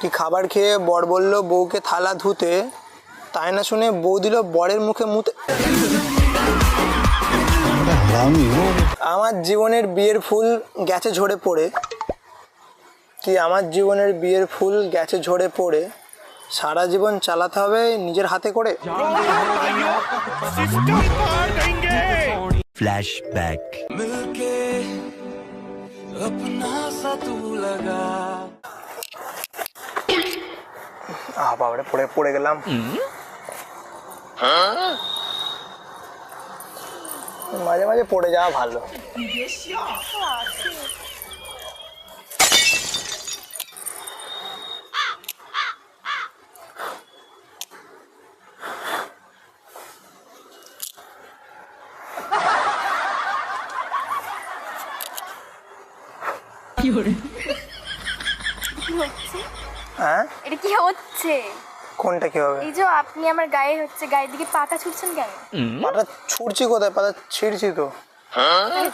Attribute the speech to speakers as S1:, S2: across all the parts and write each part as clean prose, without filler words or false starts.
S1: কি খাবার খেয়ে বর বলল বউকে থালা ধুতে, তাই না শুনে বউ দিল বরের মুখে মুতে। আমার জীবনের বিয়ের ফুল গেছে ঝরে পড়ে, কি আমার জীবনের বিয়ের ফুল গেছে ঝরে পড়ে, সারা জীবন চালাতে হবে নিজের হাতে করে।
S2: फ्लैशबैक
S1: বাবারে পড়ে গেলাম। মাঝে মাঝে পড়ে যাওয়া ভালো। হ্যাঁ,
S3: এটা কি হচ্ছে?
S1: কোনটা কি হবে?
S3: এই যে আপনি আমার গায়ের দিকে পাতা ছুঁড়ছেন কেন?
S1: পাতা ছুটছি কোথায়? পাতা ছিঁড়ছি তো।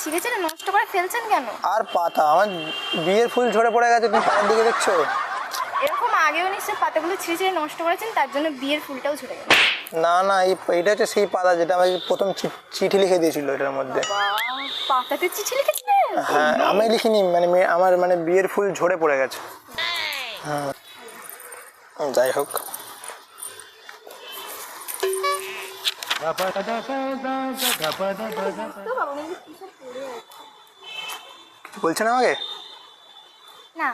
S3: ছিঁড়েছে না, নষ্ট করে ফেলছেন কেন?
S1: আর পাতা, আমার বিয়ের ফুল ঝরে পড়ে গেছে, তুমি পাতার দিকে দেখছো?
S3: এরকম আগেও নিশ্চয়ই পাতাগুলো ছিঁড়ে নষ্ট করেছেন, তার জন্য বিয়ের ফুলটাও ঝরে গেল।
S1: না না, এইটা হচ্ছে সেই পাতা যেটা আমাকে প্রথম চিঠি লিখে দিয়েছিল এটার মধ্যে।
S3: পাতাতে চিঠি লিখেছিলেন?
S1: হ্যাঁ, আমি লিখিনি, মানে আমার মানে বিয়ের ফুল ঝরে পড়ে গেছে। হ্যাঁ, যাই হোক। বলছেন আমাকে?
S3: না,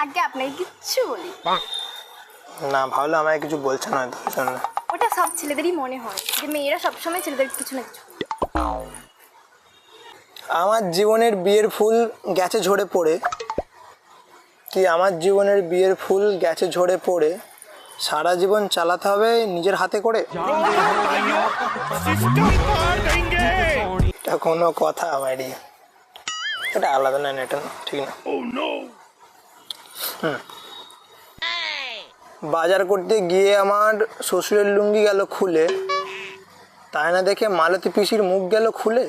S3: আগে আপনাকে কিচ্ছু বলি
S1: না, ভাবলে আমাকে কিছু বলছেন হয়তো।
S3: ওটা সব ছেলেদেরই মনে হয় যে মেয়েরা সবসময় ছেলেদের কিছু না কিছু।
S1: আমার জীবনের বিয়ের ফুল গেছে ঝরে পড়ে, কি আমার জীবনের বিয়ের ফুল গেছে ঝরে পড়ে, সারা জীবন চালাতে হবে নিজের হাতে করে। এটা কোনো কথা আমারই, এটা আলাদা না, এটা ঠিক না। বাজার করতে গিয়ে আমার শ্বশুরের লুঙ্গি গেল খুলে, তাই না দেখে মালতী পিসির মুখ গেল খুলে।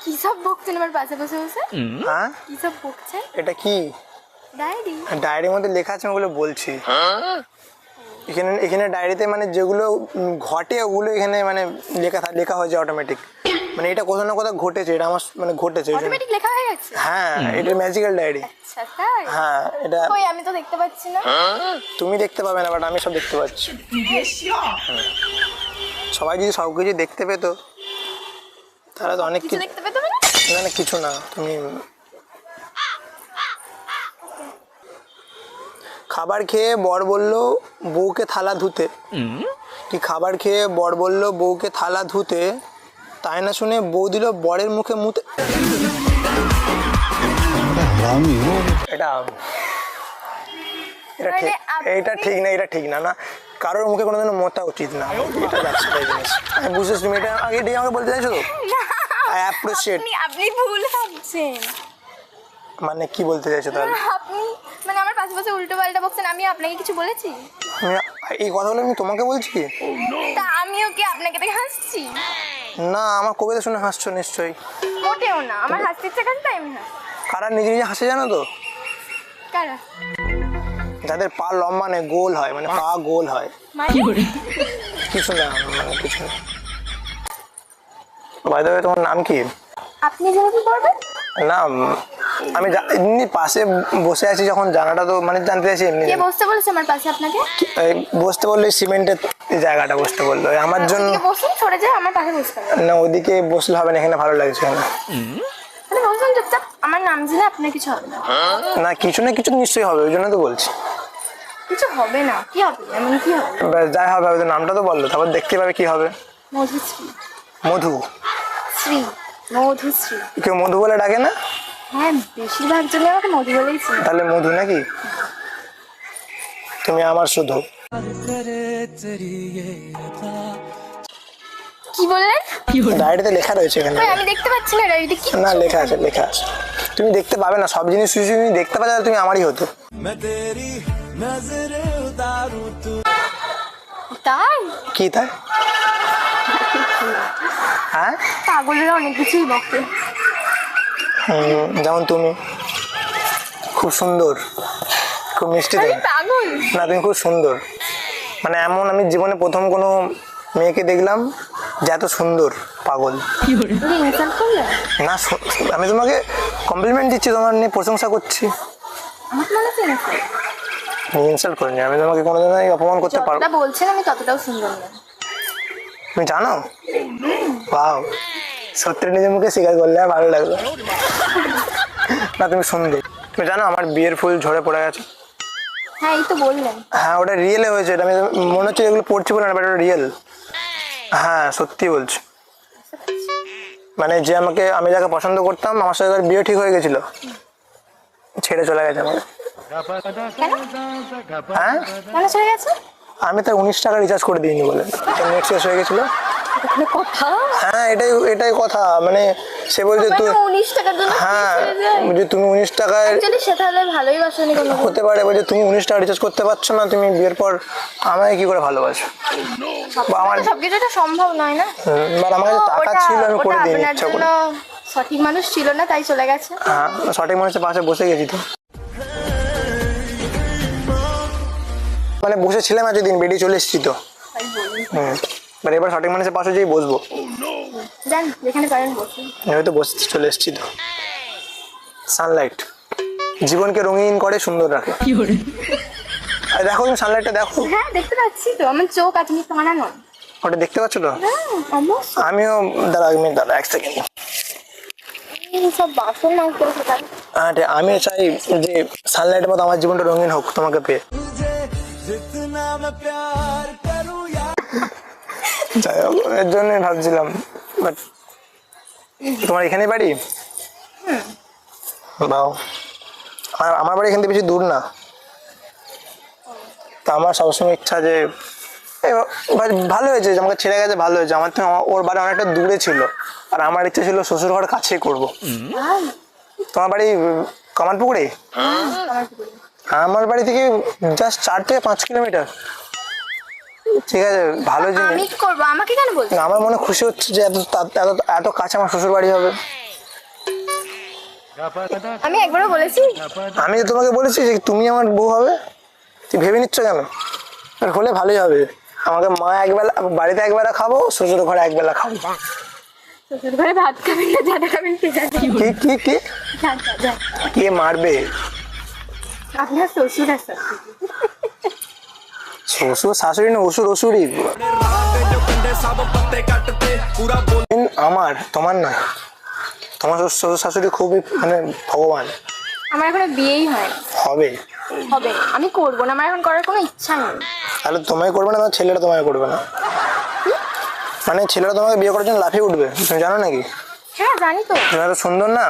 S3: কি সব বকছেন আমার পাশে বসে বসে?
S1: হ্যাঁ,
S3: কি সব বকছেন?
S1: এটা কি?
S3: ডায়েরি?
S1: ডায়েরির মধ্যে লেখা আছে, ওগুলো বলছি। এখানে ডায়েরিতে মানে যেগুলো ঘটে ওগুলো এখানে মানে লেখা হয়েছে অটোমেটিক। মানে এটা কোথাও না কোথাও ঘটেছে, এটা আমার মানে ঘটেছে।
S3: অটোমেটিক লেখা হয়ে গেছে?
S1: হ্যাঁ, এটা ম্যাজিক্যাল ডায়েরি।
S3: আচ্ছা তাই?
S1: হ্যাঁ, এটা
S3: কই আমি তো দেখতে পাচ্ছি না।
S1: তুমি দেখতে পাবে না, বাট আমি সব দেখতে পাচ্ছি। সবাই যদি সবকিছু দেখতে পেতো তাহলে তো অনেক
S3: কিছু দেখতে পেতে পারি?
S1: না না, কিছু না। তুমি খাবার খেয়ে বর বলল বউকে থালা ধুতে, কি খাবার খেয়ে বর বলল বউকে থালা ধুতে, তাই না শুনে বউ দিল বরের মুখে মুতে। এটা এটা ঠিক না, এটা ঠিক না। না, কারোর মুখে কোনোদিন মোতা উচিত না, এটা যাচ্ছে তাই জিনিস। আমি বুঝেছি, তুমি এটা আগে আমাকে বলতে চাইছো তো। অ্যাপ্রিশিয়েট।
S3: আপনি ভুল ভাবছেন।
S1: মানে কি বলতে চাইছো তাহলে?
S3: আপনি মানে আমার পাশে বসে উল্টো পাল্টা বকছেন, আমি আপনাকে কিছু বলেছি?
S1: এই কথাগুলো আমি তোমাকে বলছি?
S3: তা আমিও কি আপনাকে দেখে হাসছি?
S1: না, আমার কবিতা শুনে হাসছো নিশ্চয়ই।
S3: মোটেও না, আমার হাসতে ইচ্ছা করছে তাই আমি হাসি।
S1: কারা নিজে নিজে হাসে জানো তো?
S3: কারা?
S1: যাদের পা লম্বা নেই, গোল হয়, মানে পা গোল হয়। কিছু না, মানে কিছু না। বাই দ্য ওয়ে, তোমার নাম কি?
S3: আপনি জেনে কি করবেন?
S1: না, আমি এমনি পাশে বসে আছি যখন, জানাটা তো মানে জানতে চাইছি এমনি।
S3: কে বসতে বলেছে আমার পাশে আপনাকে?
S1: বসতে বললো সিমেন্টের জায়গাটা বসতে বললো আমার জন্য।
S3: বসুন, সরে যায়, আমার পাশে বসতে হবে
S1: না, ওদিকে বসলে হবে না, এখানে ভালো লাগছে না।
S3: তাহলে বসুন চুপচাপ, আমার নাম জেনে আপনার কিছু হবে না।
S1: না, কিছু না কিছু নিশ্চয়ই হবে, ওই জন্য তো বলছি।
S3: কিছু হবে না? কি হবে? এমন কি হবে?
S1: যাই হবে, হয়তো নামটা তো বললো, তারপর দেখতে পাবে কি হবে।
S3: মধুশ্রী।
S1: মধু?
S3: শ্রী, মধুশ্রী।
S1: কেউ মধু বলে ডাকে না?
S3: হ্যাঁ, বেশিরভাগ জনে আমাকে মধু বলেই চিনে।
S1: তাহলে মধু নাকি? তুমি আমার শুধু।
S3: কি বললেন?
S1: ডায়েরিতে লেখা রয়েছে এখানে।
S3: আমি দেখতে পাচ্ছি না ডায়েরিতে কি।
S1: না, লেখা আছে, লেখা আছে। তুমি দেখতে পাবে না, সব জিনিস তুমি দেখতে পাবে, তুমি আমারই হতো।
S3: তাই?
S1: কি তাই? হ্যাঁ,
S3: পাগলেরা অনেক কিছুই বকে।
S1: যেমন তুমি খুব সুন্দর, খুব মিষ্টি তুমি।
S3: পাগল।
S1: না, তুমি খুব সুন্দর, মানে এমন আমি জীবনে প্রথম কোনো মেয়েকে দেখলাম যে এত সুন্দর। পাগল
S3: ইনসাল্ট করলে?
S1: না, আমি তোমাকে কমপ্লিমেন্ট দিচ্ছি, তোমার নিয়ে প্রশংসা করছি।
S3: আমার মনে হচ্ছে ইনসাল্ট।
S1: ইনসাল্ট করিনি, আমি তোমাকে কোনোদিন অপমান করতে পারবো।
S3: যতটা বলছেন আমি ততটাও সুন্দর না।
S1: তুমি জানো? বাও, সত্যি নিজের মুখে স্বীকার করলে আর ভালো লাগলো। না, তুমি সুন্দর। তুমি জানো আমার বিয়ের ফুল ঝরে পড়ে গেছে?
S3: হ্যাঁ, এই তো বললেন।
S1: হ্যাঁ, ওটা রিয়েলে হয়েছে। এটা আমি মনে হচ্ছে এগুলো পড়ছি বলে না, বাট ওটা রিয়েল। হ্যাঁ, সত্যি বলছি। মানে যে আমি যাকে পছন্দ করতাম, আমার সাথে তার বিয়ে ঠিক হয়ে গেছিল, ছেড়ে চলে গেছে আমাকে।
S3: কেন?
S1: হ্যাঁ,
S3: কেন চলে গেছে?
S1: আমি তার 19 টাকা রিচার্জ করে দিইনি বলে, নেট শেষ হয়ে গেছিল।
S3: এখানে কথা।
S1: হ্যাঁ, এটাই কথা। মানে সে বলছে তুই,
S3: 19 টাকার জন্য
S1: হ্যাঁ
S3: ছেড়ে যায়?
S1: বলছে তুমি 19 টাকায়
S3: অ্যাকচুয়ালি সে তাহলে ভালোই বাসেনি কোনো।
S1: হতে পারে, বলছে তুমি 19 টাকা রিচার্জ করতে পারছো না, তুমি বিয়ের পর আমাকে কি করে ভালোবাসো? বা আমার
S3: সবকিছু এটা সম্ভব নয় না।
S1: আর আমার কাছে টাকা ছিল, আমি করে দিইনি
S3: আপনার
S1: ইচ্ছা
S3: জন্য
S1: করে।
S3: সঠিক মানুষ ছিল না, তাই চলে গেছে।
S1: হ্যাঁ, সঠিক মানুষের পাশে বসে গেছি তো, মানে বসেছিলাম এতদিন, বেরিয়ে চলে এসেছি তো। এবার সঠিক মানুষের পাশে যেই বসবো,
S3: যান যেখানে পারেন বসুন।
S1: হয়তো বসে চলে এসেছি তো। সানলাইট জীবনকে রঙিন করে, সুন্দর রাখে। আর দেখো, তুমি সানলাইটটা দেখো।
S3: হ্যাঁ, দেখতে পাচ্ছি তো, আমার চোখ আজ নি টানা নয়।
S1: ওটা দেখতে পাচ্ছ তো?
S3: হ্যাঁ, অবশ্যই।
S1: আমিও দাঁড়া এক সেকেন্ড।
S3: এই সব বাসন মাঝতে বসে থাকে।
S1: আমি চাই যে সানলাইটের মতো আমার জীবনটা রঙিন হোক তোমাকে পেয়ে। যাই হোক, এর জন্যই ভাবছিলাম। বাট তোমার এখানে বাড়ি? বাও, আর আমার বাড়ি এখান থেকে বেশি দূর না। তা আমার সবসময় ইচ্ছা যে ভালো হয়েছে যে আমাকে ছেড়ে গেছে, ভালো হয়েছে। আমার তো ওর বাড়ি অনেকটা দূরে ছিল, আর আমার ইচ্ছা ছিল শ্বশুর ঘর কাছেই করবো। তোমার বাড়ি কামারপুকুরে? আমার বাড়ি থেকে জাস্ট 4 থেকে 5 কিলোমিটার। ঠিক আছে, ভালো জিনিস।
S3: আমি কি করবো? আমাকে কেন বলছো?
S1: আমার মনে খুশি হচ্ছে যে এত কাছে আমার শ্বশুর বাড়ি হবে।
S3: আমি একবারও বলেছি?
S1: আমি তো তোমাকে বলেছি যে তুমি আমার বউ হবে, তুই ভেবে নিচ্ছ কেন? আর হলে ভালোই হবে। আমাকে মা একবেলা বাড়িতে একবেলা খাবো, শ্বশুর ঘরে একবেলা খাবো।
S3: শ্বশুর ঘরে ভাত খাবেন না, যাটা খাবেন কে জানে।
S1: কি
S3: যান, যান।
S1: কে মারবে?
S3: আপনার শ্বশুর আছে।
S1: শ্বশুর শাশুড়ি না, অসুর অসুরই। আমার, তোমার নয়। তোমার শ্বশুর শাশুড়ি খুবই মানে ভগবান।
S3: আমার এখনো বিয়েই হয় না।
S1: হবে
S3: হবে না, আমি করবো না, আমার এখন করার কোনো ইচ্ছা নেই।
S1: তাহলে তোমায় করবে না, ছেলেটা তোমায় করবে না? মানে ছেলেটা তোমাকে বিয়ে করার জন্য লাফিয়ে উঠবে, তুমি জানো নাকি?
S3: হ্যাঁ, জানি তো।
S1: তুমি এত সুন্দর না?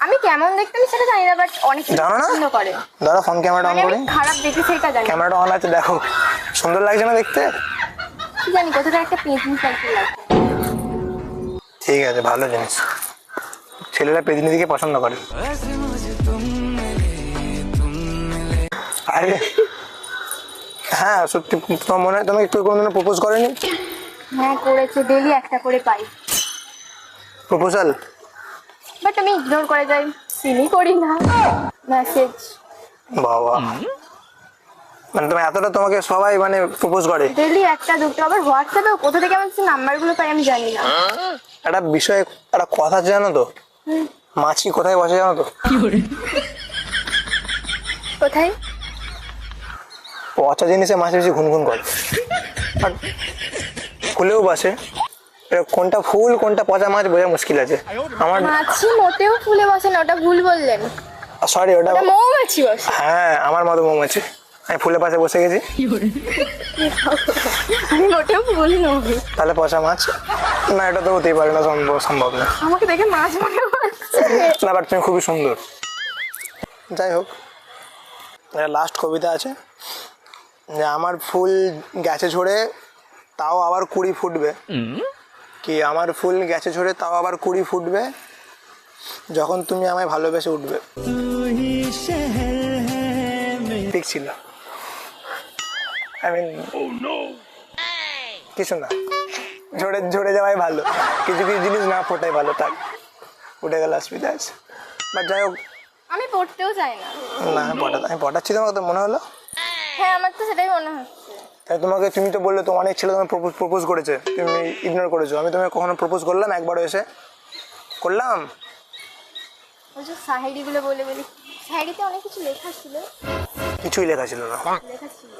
S3: আমি কেমন দেখতে আমি সেটা জানি না, বাট অনেক
S1: জানো না?
S3: পছন্দ করে।
S1: দাঁড়া, ফোন ক্যামেরাটা অন
S3: মানে
S1: করি।
S3: আমি খারাপ দেখেছি এটা জানি।
S1: ক্যামেরাটা অন আছে, দেখো সুন্দর লাগছে না দেখতে?
S3: কি জানি কোথাও একটা পেন্টিং সাইকেল লাগছে।
S1: ঠিক আছে, ভালো জিনিস। ছেলেরা প্রতিনিধিকে পছন্দ করে। আরে হ্যাঁ, সত্যি। তোমার মনে হয় তোমাকে একটু কোনোদিনও প্রপোজ করেনি?
S3: হ্যাঁ, করেছে, ডেলি একটা করে পাই।
S1: প্রপোজাল?
S3: বাট আমি ইগনোর করে যাই, সিনই করি না মেসেজ।
S1: বাবা, মানে তুমি এতটা তোমাকে সবাই মানে প্রপোজ করে?
S3: ডেলি একটা দুটো, আবার হোয়াটসঅ্যাপে কোথা থেকে আমার নাম্বারগুলো পাই আমি জানি না।
S1: একটা বিষয়ে একটা কথা আছে জানো তো? মাছি কোথায় বসে জানো তো?
S3: কোথায়?
S1: পচা জিনিসে মাছি বেশি ঘুনঘুন করে, আর ফুলেও বসে। কোনটা ফুল কোনটা পচা মাছ বোঝা মুশকিল আছে আমার।
S3: মাছি মোটেও ফুলে বসে না, ওটা ভুল বললেন।
S1: সরি, ওটা
S3: ওটা মৌমাছি বসে।
S1: হ্যাঁ, আমার মতো মৌমাছি। আমি ফুলের পাশে বসে গেছি,
S3: আমি মোটেও ভুল নই।
S1: তাহলে পচা মাছ? না, এটা তো হতেই পারে না, সম্ভব না।
S3: আমাকে দেখে মাছ মনে হচ্ছে
S1: না, বাট তুমি খুবই সুন্দর। যাই হোক, লাস্ট কবিতা আছে যে আমার ফুল গেছে ঝরে তাও আবার কুড়ি ফুটবে। কি আমার ফুল গেছে ঝরে তাও আবার কুড়ি ফুটবে, যখন তুমি আমায় ভালোবেসে উঠবে। ঠিক ছিল। কিছু না, ঝরে ঝরে যাওয়াই ভালো, কিছু কিছু জিনিস না ফোটাই ভালো। থাক, উঠে গেল, অসুবিধা আছে। বাট যাই হোক,
S3: আমি পড়তেও চাই না।
S1: না আমি পটাচ্ছি তোমাকে, তো মনে হলো।
S3: হ্যাঁ আমার তো সেটাই মনে হচ্ছে।
S1: তাই তুমি তো বললে তো অনেক ছেলে তোমার প্রপোজ করেছে, তুমি ইগনোর করেছো। আমি তোমাকে কখনো প্রপোজ করলাম একবারও এসে? করলাম?
S3: ওই যে শায়েরিগুলো বলে বলে, শায়েরিতে অনেক কিছু লেখা ছিল।
S1: কিছুই লেখা ছিল না।
S3: লেখা ছিল।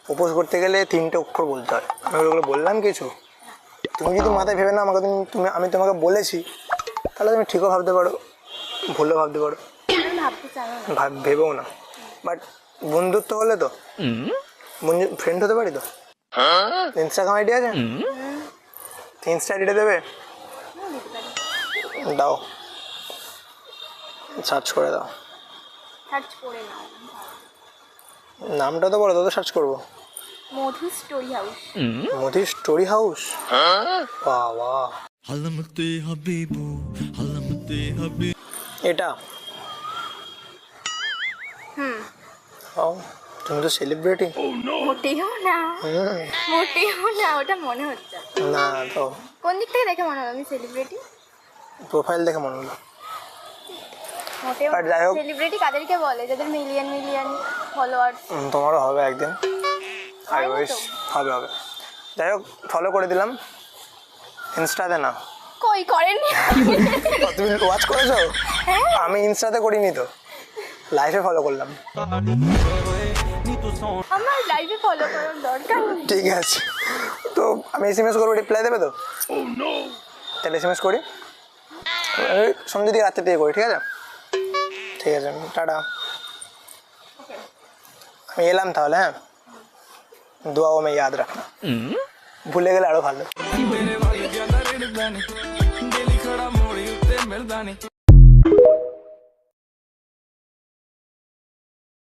S1: প্রপোজ করতে গেলে 3টে অক্ষর বলতে হয়, আমি ওগুলো বললাম কিছু? তুমি যদি মাথায় ভেবে না আমাকে, আমি তোমাকে বলেছি, তাহলে তুমি ঠিকও ভাবতে পারো, ভুলও ভাবতে পারো,
S3: আমি ভাবতে চাই না।
S1: ভেবেও না। বাট বন্ধুত্ব হলে তো ফ্রেন্ড হতে পারি তো। ইনস্টাগ্রাম আইডি আছে? ইনস্টা আইডিটা দেবে?
S3: দিতে পারি।
S1: দাও, সার্চ করে দাও।
S3: সার্চ করে নাও।
S1: নামটা তো বলো, তো সার্চ করবো।
S3: Madhu Story House.
S1: Modi Story House. বাহ বাহ,
S2: হালামতে হাবিবু হালামতে হাবিব
S1: এটা?
S3: হুম।
S1: ও, তুমি তো সেলিব্রিটি।
S3: মোটেও না, মোটেও না, ওটা মনে হচ্ছে।
S1: না তো,
S3: কোন দিক থেকে দেখে মনে হলো আমি সেলিব্রিটি?
S1: প্রোফাইল দেখে মনে হলো।
S3: মোটেও।
S1: আর যাই হোক,
S3: সেলিব্রিটি কাদেরকে বলে? যাদের মিলিয়ন মিলিয়ন ফলোয়ার্স।
S1: তোমারও হবে একদিন। আই
S3: হয় না
S1: উইশ।
S3: তো?
S1: হবে হবে। যাই হোক, ফলো করে দিলাম ইনস্টাতে। না
S3: কই করেননি?
S1: ও, তুমি ওয়াচ করেছো? আমি ইনস্টাতে করিনি তো, লাইফে ফলো করলাম।
S3: আমার লাইভে ফলো করার দরকার নেই।
S1: ঠিক আছে, তো আমি SMS করবো, রিপ্লাই দেবে তো? তাহলে SMS করি, সন্ধ্যে দিকে রাত্রে দিয়ে করি, ঠিক আছে? ঠিক আছে, টাটা। আমি এলাম তাহলে, হ্যাঁ? दुआओं में याद रखना, भूले गए आड़ो भालो।